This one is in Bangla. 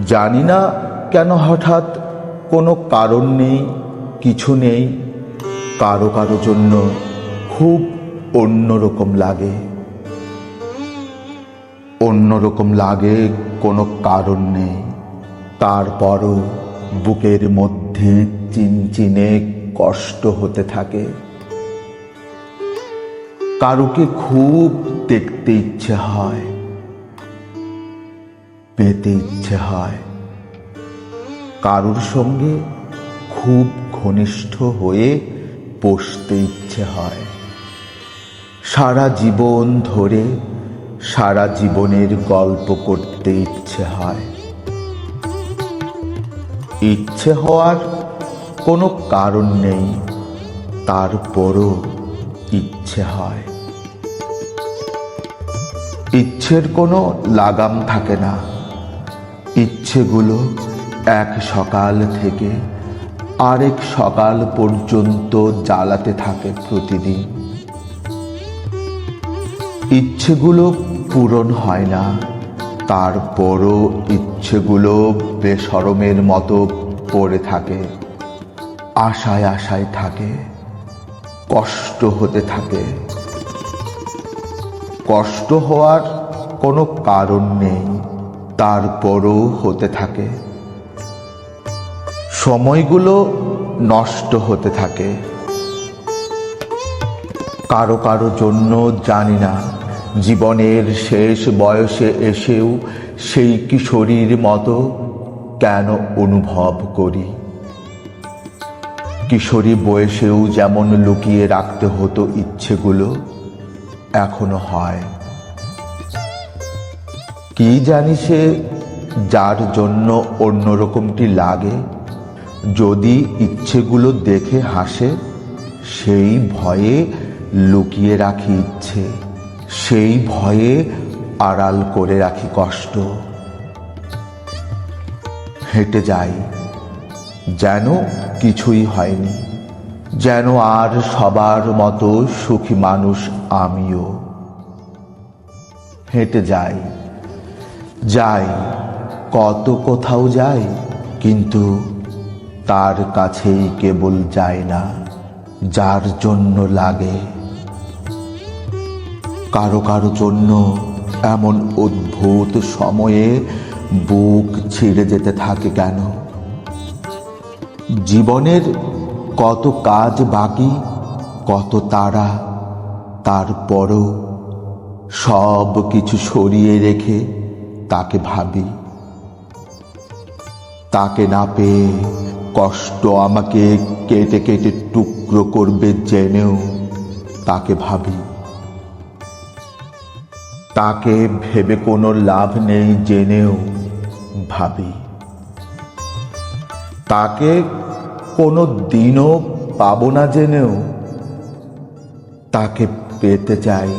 জানি না কেন হঠাৎ কোনো কারণ নেই, কিছু নেই, কারো কারো জন্য খুব অন্যরকম লাগে। অন্যরকম লাগে, কোনো কারণ নেই, তারপরও বুকের মধ্যে চিনচিনে কষ্ট হতে থাকে। কারুকে খুব দেখতে ইচ্ছে হয়, পেতে ইচ্ছে হয়, কারুর সঙ্গে খুব ঘনিষ্ঠ হয়ে বসতে ইচ্ছে হয়। সারা জীবন ধরে সারা জীবনের গল্প করতে ইচ্ছে হয়। ইচ্ছে হওয়ার কোনো কারণ নেই, তারপরও ইচ্ছে হয়। ইচ্ছের কোনো লাগাম থাকে না, ইচ্ছেগুলো এক সকাল থেকে আরেক সকাল পর্যন্ত জ্বালাতে থাকে প্রতিদিন। ইচ্ছেগুলো পূরণ হয় না, তারপরও ইচ্ছেগুলো বেশরমের মতো পড়ে থাকে, আশায় আশায় থাকে, কষ্ট হতে থাকে। কষ্ট হওয়ার কোনো কারণ নেই, তারপরও হতে থাকে। সময়গুলো নষ্ট হতে থাকে। কারো কারো জন্য জানি না জীবনের শেষ বয়সে এসেও সেই কিশোরীর মতো কেন অনুভব করি। কিশোরী বয়সেও যেমন লুকিয়ে রাখতে হতো ইচ্ছেগুলো, এখনো হয়। কি জানি সে যার জন্য অন্যরকমটি লাগে, যদি ইচ্ছেগুলো দেখে হাসে, সেই ভয়ে লুকিয়ে রাখি ইচ্ছে, সেই ভয়ে আড়াল করে রাখি কষ্ট। হেঁটে যাই যেন কিছুই হয়নি, যেন আর সবার মতো সুখী মানুষ আমিও। হেঁটে যাই, যাই, কত কোথাও যাই, কিন্তু তার কাছেই কেবল যায় না যার জন্য লাগে। কারো কারো জন্য এমন অদ্ভুত সময়ে বুক ছিঁড়ে যেতে থাকে কেন? জীবনের কত কাজ বাকি, কত তাড়া, তারপরও সব কিছু সরিয়ে রেখে তাকে ভাবি। তাকে না পেয়ে কষ্ট আমাকে কেটে কেটে টুকরো করবে জেনেও তাকে ভাবি। তাকে ভেবে কোনো লাভ নেই জেনেও ভাবি। তাকে কোনো দিনও পাবো না জেনেও তাকে পেতে চাই।